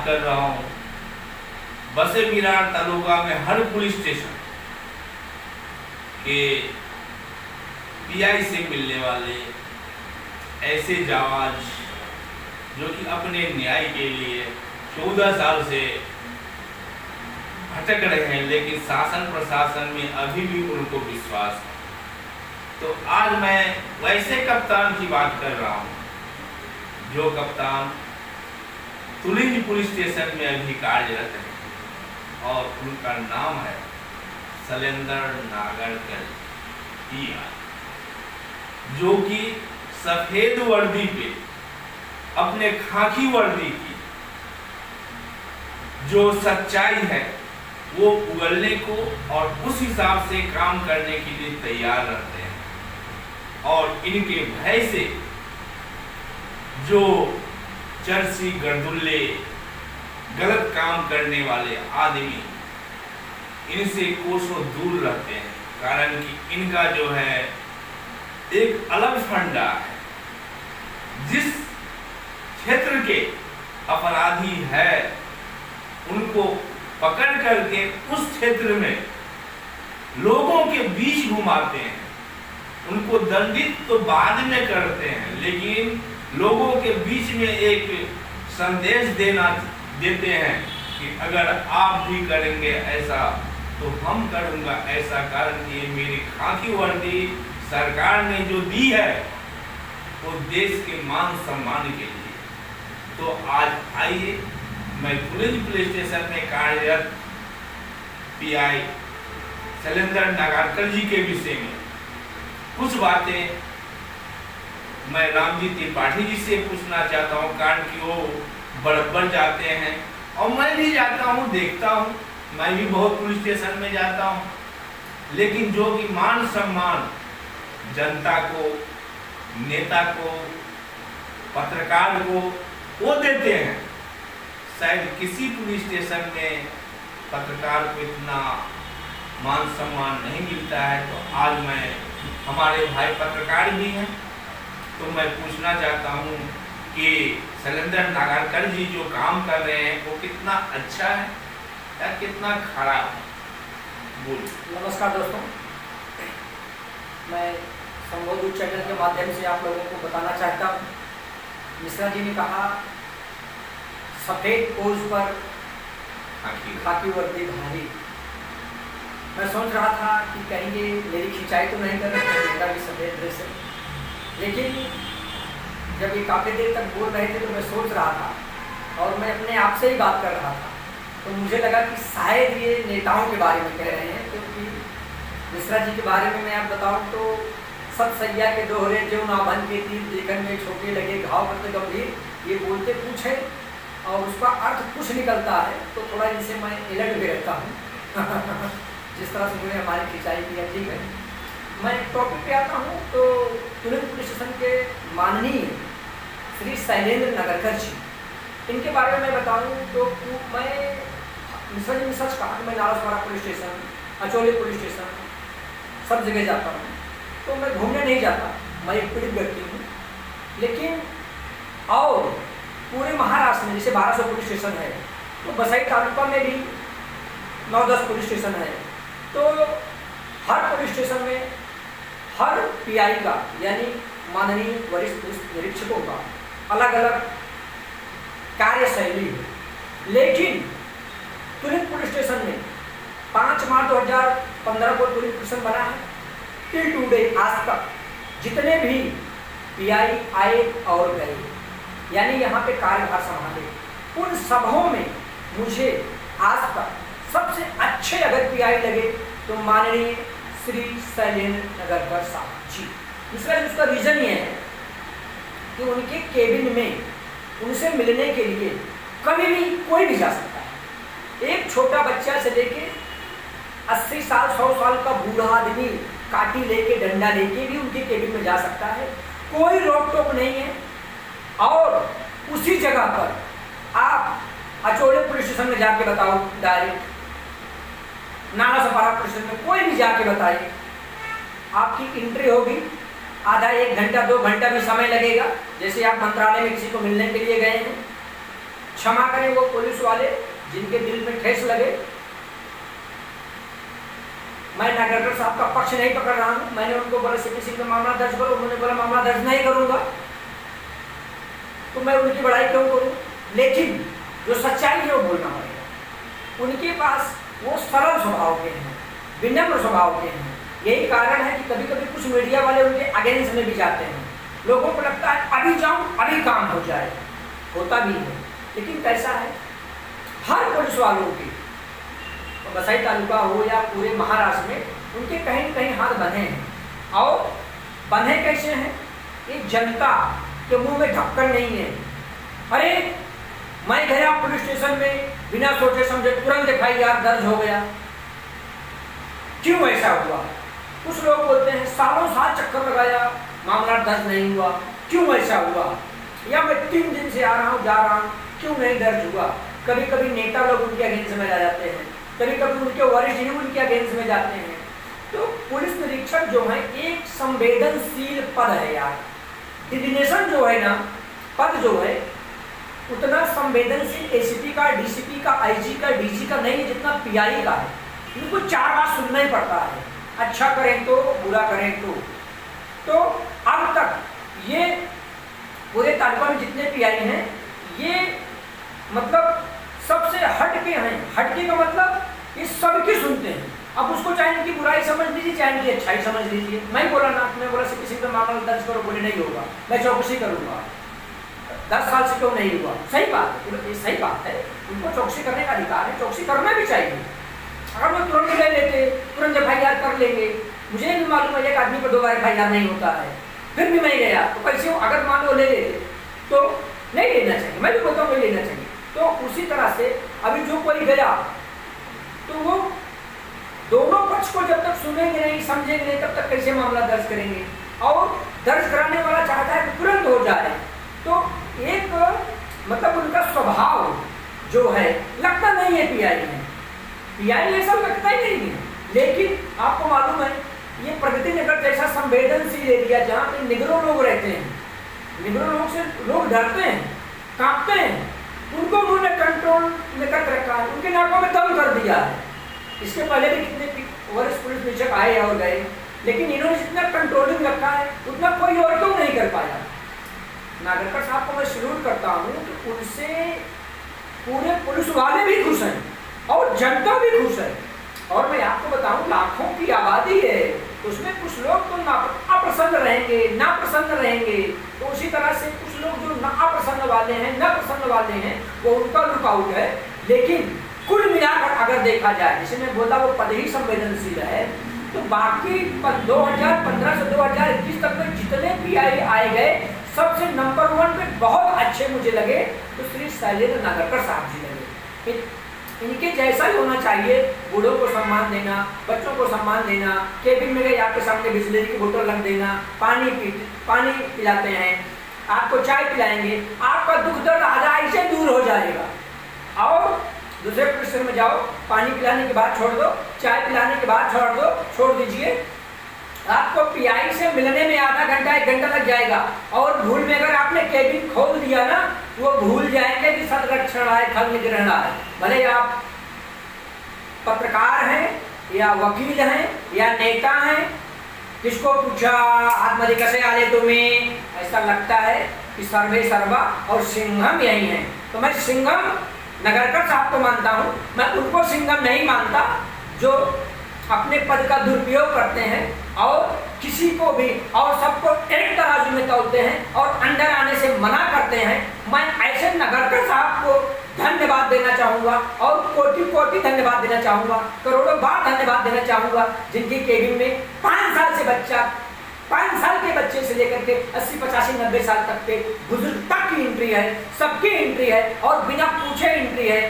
कर रहा हूँ बसे बिरार तालुका में हर पुलिस स्टेशन के पीआई से मिलने वाले ऐसे जावाज जो कि अपने न्याय के लिए 14 साल से भटक रहे हैं, लेकिन शासन प्रशासन में अभी भी उनको विश्वास है। तो आज मैं वैसे कप्तान की बात कर रहा हूँ जो कप्तान तुलिंज पुलिस स्टेशन में अभी कार्यरत है और उनका नाम है शैलेंद्र नागरकर पीआई, जो कि सफेद वर्दी पे अपने खाकी वर्दी की जो सच्चाई है वो उगलने को और उस हिसाब से काम करने के लिए तैयार रहते हैं। और इनके भय से जो चर्सी गर्दुल्ले गलत काम करने वाले आदमी इनसे कोसों दूर रहते हैं, कारण कि इनका जो है एक अलग फंडा है। जिस क्षेत्र के अपराधी है उनको पकड़ करके उस क्षेत्र में लोगों के बीच घुमाते हैं, उनको दंडित तो बाद में करते हैं, लेकिन लोगों के बीच में एक संदेश देते हैं कि अगर आप भी करेंगे ऐसा तो हम करूंगा ऐसा, कारण कि मेरी खाकी वर्दी सरकार ने जो दी है वो देश के मान सम्मान के लिए। तो आज आइए मैं तुलिंज पुलिस स्टेशन में कार्यरत पीआई शैलेंद्र नागरकर जी के विषय में कुछ बातें मैं रामजी त्रिपाठी जी से पूछना चाहता हूँ, कारण कि वो बराबर जाते हैं और मैं भी जाता हूँ, देखता हूँ, मैं भी बहुत पुलिस स्टेशन में जाता हूँ, लेकिन जो कि मान सम्मान जनता को, नेता को, पत्रकार को वो देते हैं, शायद किसी पुलिस स्टेशन में पत्रकार को इतना मान सम्मान नहीं मिलता है। तो आज मैं, हमारे भाई पत्रकार भी हैं, तो मैं पूछना चाहता हूँ कि शैलेंद्र नागरकर जी जो काम कर रहे हैं वो कितना अच्छा है या कितना खराब है? बोल। नमस्कार दोस्तों, मैं संबोध चैनल के माध्यम से आप लोगों को बताना चाहता हूँ, मिश्रा जी ने कहा सफेद पोज पर खाकी वर्दी भारी। मैं सोच रहा था कि कहीं ये मेरी खिंचाई तो नहीं कर रहे, मेरा भी सफेद ड्रेस है, लेकिन जब ये काफ़ी देर तक बोल रहे थे तो मैं सोच रहा था और मैं अपने आप से ही बात कर रहा था, तो मुझे लगा कि शायद ये नेताओं के बारे में कह रहे हैं, क्योंकि मिश्रा जी के बारे में मैं आप बताऊं तो सत सैया के दोहरे जो ना बन के तीर देखन में छोटे लगे घाव करते गंभीर, ये बोलते कुछ है और उसका अर्थ कुछ निकलता है, तो थोड़ा इनसे मैं अलर्ट भी रहता हूँ जिस तरह से मुझे हमारी खिंचाई की है। ठीक है, मैं टॉपिक पे आता हूँ। तो तुलिंज पुलिस स्टेशन के माननीय श्री शैलेंद्र नागरकर जी, इनके बारे में मैं बताऊँ तो मैं मिश्रा जी ने सच कहा कि मैं नाराजपाड़ा police station, Achole police station सब जगह जाता हूँ, तो मैं घूमने नहीं जाता, मैं एक पीड़ित व्यक्ति हूँ, लेकिन और पूरे महाराष्ट्र में जैसे 1200 पुलिस स्टेशन है, तो बसई तालुका में भी 9-10 पुलिस स्टेशन है, तो हर पुलिस स्टेशन में हर पीआई का यानी माननीय वरिष्ठ पुलिस निरीक्षकों का अलग अलग कार्यशैली है। लेकिन तुलिंज पुलिस स्टेशन में 5 मार्च 2015 को तुलिंज स्टेशन बना है, टिल टुडे आज तक जितने भी पीआई आए और गए यानी यहाँ पे कार्यभार संभाले, उन सबों में मुझे आज तक सबसे अच्छे अगर पीआई लगे तो माननीय श्री शैलेंद्र नागरकर साहब जी। इसका रीज़न ये है कि उनके केबिन में उनसे मिलने के लिए कभी भी कोई भी जा सकता है, एक छोटा बच्चा से लेके 80 साल 100 साल का बूढ़ा आदमी काटी लेके डंडा लेके भी उनके केबिन में जा सकता है, कोई रोक टोक नहीं है। और उसी जगह पर आप अचोले पुलिस स्टेशन में जाके बताओ, डायरेक्ट नाराजपाड़ा पुलिस स्टेशन में कोई भी जाके बताइए, आपकी एंट्री होगी, आधा 1 घंटा 2 घंटा भी समय लगेगा। जैसे आप मंत्रालय में किसी को मिलने के लिए गए हैं, क्षमा करें वो पुलिस वाले जिनके दिल में ठेस लगे। मैं नागरकर साहब का पक्ष नहीं पकड़ रहा हूं। मैंने उनको बोला सीपी सिंह में मामला दर्ज करो, उन्होंने बोला मामला दर्ज नहीं करूंगा, तो मैं उनकी बड़ाई क्यों करूं। लेकिन जो सच्चाई है वो बोलना पड़ेगा। उनके पास वो सरल स्वभाव के हैं, विनम्र स्वभाव के हैं। यही कारण है कि कभी कभी कुछ मीडिया वाले उनके अगेंस्ट में भी जाते हैं। लोगों को लगता है अभी जाऊं अभी काम हो जाए, होता भी है। लेकिन कैसा है, हर पुलिस वालों की, तो बसाई तालुका हो या पूरे महाराष्ट्र में, उनके कहीं न कहीं हाथ बंधे हैं। और बंधे कैसे हैं, एक जनता के मुंह में ढक्कन नहीं है। अरे मैं गया पुलिस स्टेशन में, बिना सोचे समझे तुरंत FIR दर्ज हो गया। क्यों ऐसा हुआ? कुछ लोग बोलते हैं सालों साल चक्कर लगाया, मामला दर्ज नहीं हुआ, क्यों ऐसा हुआ? या मैं 3 दिन से आ रहा हूँ जा रहा हूँ, क्यों नहीं दर्ज हुआ? कभी कभी नेता लोग उनके अगेंस्ट में आ जाते हैं, कभी कभी उनके वरिष्ठ ही उनके अगेंस्ट में जाते हैं। तो पुलिस निरीक्षक जो है एक संवेदनशील पद है यार। डिजिग्नेशन जो है ना, पद जो है उतना संवेदनशील ACP का, DCP का, IG का, DG का नहीं है जितना PI का है। इनको 4 बार सुनना ही पड़ता है, अच्छा करें तो, बुरा करें तो अब तक ये पूरे तालुका में जितने PI हैं, ये मतलब सबसे हटके हैं। हटके का मतलब ये सबकी सुनते हैं। अब उसको चाहे इनकी बुराई समझ लीजिए, चाहे इनकी अच्छाई समझ लीजिए। मैं बोला ना, मैं बोला किसी का मामला दर्ज करो, बोले नहीं होगा, मैं चौकसी करूंगा। 10 साल से क्यों नहीं हुआ? सही बात है, ये सही बात है, उनको चौकसी करने का अधिकार है, चौकसी करना भी चाहिए। अगर वो तुरंत ले लेते, तुरंत FIR कर लेंगे। मुझे नहीं मालूम है, एक आदमी को 2 बार FIR नहीं होता है, फिर भी मैं गया तो कैसे हो? अगर मान लो ले लेते तो नहीं लेना चाहिए, मैं भी बोलता हूँ नहीं लेना चाहिए। तो उसी तरह से अभी जो कोई गया तो वो दोनों पक्ष को जब तक सुनेंगे नहीं, समझेंगे नहीं, तब तक कैसे मामला दर्ज करेंगे? और दर्ज कराने वाला चाहता है कि तुरंत हो जाए। तो एक मतलब उनका स्वभाव जो है लगता नहीं है PI में ऐसा लगता ही नहीं है। लेकिन आपको मालूम है ये प्रगति नगर जैसा संवेदनशील एरिया जहाँ पे निगरो लोग रहते हैं, निगरो लोग से लोग डरते हैं, कांपते हैं, उनको उन्होंने कंट्रोल में कर रखा है, उनके नाकों में दम कर दिया है। इसके पहले भी कितने वरिष्ठ पुलिस निरीक्षक आए और गए, लेकिन इन्होंने जितना कंट्रोलिंग रखा है उतना कोई और क्यों नहीं कर पाया। नागरकर साहब को मैं सैल्यूट करता हूँ कि उनसे पूरे पुलिस वाले भी खुश हैं और जनता भी खुश है। और मैं आपको बताऊं लाखों की आबादी है, उसमें कुछ लोग तो अप्रसन्न रहेंगे, नाप्रसन्न रहेंगे। तो उसी तरह से कुछ लोग जो नाप्रसन्न वाले हैं, नाप्रसन्न वाले हैं, वो उनका लुकआउट है। लेकिन कुल मिलाकर अगर देखा जाए, जैसे मैं बोला वो पद ही संवेदनशील है, तो बाकी 2015 से 2021 तक में जितने PI आए गए, सबसे नंबर 1 पे बहुत अच्छे मुझे लगे तो श्री शैलेंद्र नागरकर साहब जी लगे। इनके जैसा ही होना चाहिए, बूढ़ों को सम्मान देना, बच्चों को सम्मान देना, केबिन में गए आपके सामने बिस्लेरी की बोतल रख देना, पानी पिलाते हैं, आपको चाय पिलाएंगे, आपका दुख दर्द आधा ऐसे दूर हो जाएगा। और दूसरे प्रश्न में जाओ, पानी पिलाने के बाद छोड़ दो, चाय पिलाने के बाद छोड़ दीजिए, आपको PI से मिलने में आधा घंटा 1 घंटा लग जाएगा। और भूल में अगर आपने केबिन खोल दिया ना, वो भूल जाएंगे कि संरक्षण आए, खल निग्रहण आए। भले आप पत्रकार हैं या वकील हैं या नेता हैं, किसको पूछा आत्मधि कैसे आले तुम्हें, ऐसा लगता है कि सर्वे सर्वा और सिंघम यही है। तो मैं सिंघम नागरकर साहब को मानता हूँ, मैं उनको सिंघम नहीं मानता जो अपने पद का दुरुपयोग करते हैं और किसी को भी और सबको एक तराजू में तौलते हैं और अंदर आने से मना करते हैं। मैं ऐसे नागरकर साहब को धन्यवाद देना चाहूँगा और कोटि धन्यवाद देना चाहूँगा, करोड़ों बार धन्यवाद देना चाहूँगा, जिनकी केबिन में 5 साल से बच्चा, 5 साल के बच्चे से लेकर के 80, 85, 90 साल तक के बुजुर्ग तक की एंट्री है, सबकी एंट्री है और बिना पूछे एंट्री है।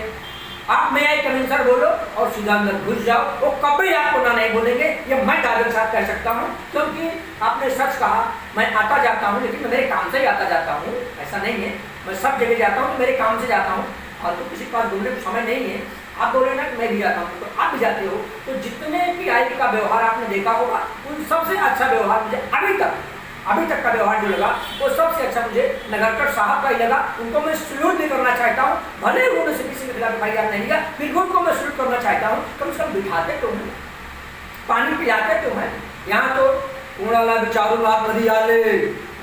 आप मैं आई कमिंग सर बोलो और सीधा अंदर घुस जाओ, वो कभी आपको ना नहीं बोलेंगे। ये मैं दावे के साथ कह सकता हूँ, क्योंकि आपने सच कहा। मैं आता जाता हूँ, लेकिन मैं मेरे काम से ही आता जाता हूँ, ऐसा नहीं है मैं सब जगह जाता हूँ, तो मेरे काम से जाता हूँ और तो किसी के पास बोलने को समय नहीं है। आप बोले ना कि मैं भी जाता हूँ, तो आप भी जाते हो। तो जितने PI का व्यवहार आपने देखा होगा, उन सबसे अच्छा व्यवहार मुझे अभी तक का व्यवहार जो लगा वो सबसे अच्छा मुझे नगरकर साहब का ही लगा। उनको मैं सल्यूट भी करना चाहता हूँ, भले ही उन्होंने किसी के खिलाफ भाईयार नहीं किया, फिर भी उनको मैं सल्यूट करना चाहता हूँ। कम से कम बिठाते तो हैं, पानी पिलाते तो हैं। यहाँ तो उड़ाला बिचारू रात नदी आले,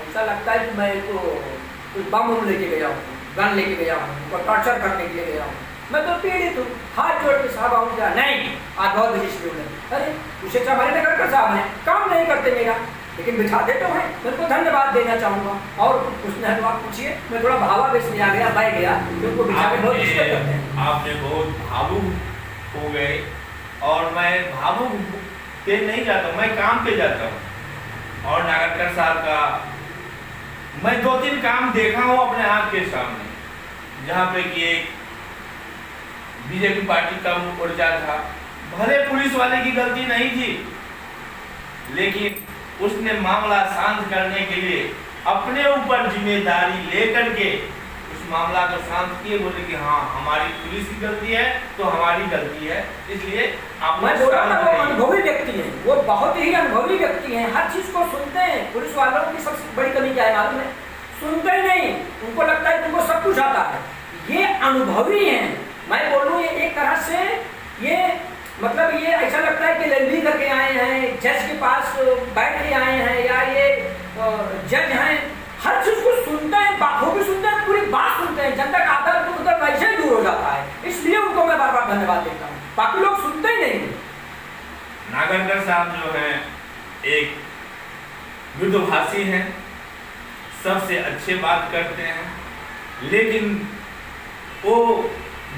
ऐसा लगता है कि मैं कोई बम लेके गया हूँ, गन लेके गया हूँ, उनको टॉर्चर करने के लिए गया हूँ। मैं तो पीड़ित हूँ, हाथ जोड़ के साहब आऊँ क्या? नहीं, आज बहुत बड़ी शेड्यूल है। अरे उसे अच्छा हमारे नगरकर साहब हैं, काम नहीं करते मेरा, लेकिन बिठाते तो हैं। मैं उनको धन्यवाद देना चाहूँगा। और कुछ पूछना है तो आप पूछिए। मैं थोड़ा भावावेश में आ गया, बह गया, उनको बिठा के बहुत दिक्कत करते हैं। आपने बहुत भावुक हो गए, और मैं भावुक पे नहीं जाता हूँ, मैं काम पे जाता हूँ। और नागरकर साहब का मैं 2-3 काम देखा हूँ अपने आँख के सामने, जहाँ पे कि एक बीजेपी पार्टी का मोर्चा था। भले पुलिस वाले की गलती नहीं थी, लेकिन उसने मामला शांत करने के लिए अपने ऊपर जिम्मेदारी लेकर के उस मामला को शांत किए। बोले कि हाँ, हमारी पुलिस की गलती है तो हमारी गलती है, इसलिए आप मैं बोल रहा था वो अनुभवी व्यक्ति हैं, वो बहुत ही अनुभवी व्यक्ति हैं, हर चीज को सुनते हैं। पुलिस वालों की सबसे बड़ी कमी क्या है मालूम है? सुनते ही नहीं, उनको लगता है तुमको सब कुछ आता है। ये अनुभवी हैं। मैं बोलूँ ये एक तरह से ये मतलब ये ऐसा लगता है कि एलएलबी करके आए हैं, जज के पास बैठ के आए हैं, या ये जज हैं। हर चीज को सुनते हैं, बाखूबी सुनते हैं, पूरी बात सुनते हैं। जनता का आदर तो उधर वैसे ही दूर हो जाता है, इसलिए उनको मैं बार बार धन्यवाद देता हूँ। बाकी लोग सुनते ही नहीं। नागरकर साहब जो है एक मृदुभाषी हैं, सबसे अच्छे बात करते हैं, लेकिन वो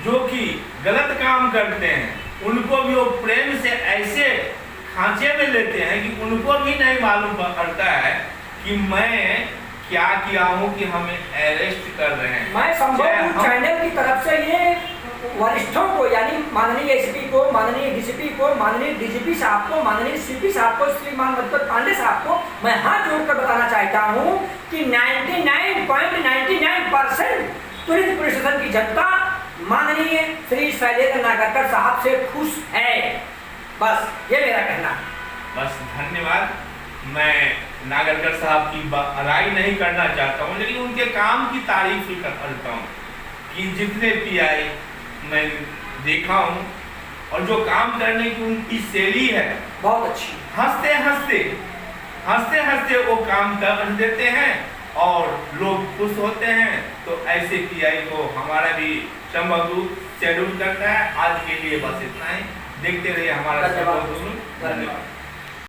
जो कि गलत काम करते हैं उनको भी वो प्रेम से ऐसे खांचे में लेते हैं कि उनको भी नहीं मालूम पड़ता है कि मैं क्या किया हूँ कि हमें अरेस्ट कर रहे हैं। मैं संभव चैनल की तरफ से ये वरिष्ठों को, यानी माननीय एसपी को, माननीय डीसीपी को, माननीय डीजीपी साहब को, माननीय सीपी साहब को, श्रीमान मधुकर पांडे साहब को मैं हाथ जोड़कर बताना चाहता हूँ कि 99.99% तुरंत प्रशासन की जनता माननीय श्री शैलेंद्र नागरकर साहब से खुश है। बस ये मेरा कहना। बस धन्यवाद। मैं नागरकर साहब की बड़ाई नहीं करना चाहता हूँ, लेकिन उनके काम की तारीफ ही करता हूँ कि जितने पीआई मैं देखा हूँ और जो काम करने की उनकी शैली है बहुत अच्छी, हंसते हंसते वो काम कर देते हैं और लोग खुश होते हैं। तो ऐसे पीआई को हमारा भी संबंध शेड्यूल करता है। आज के लिए बस इतना ही। देखते रहिए हमारा धन्यवाद।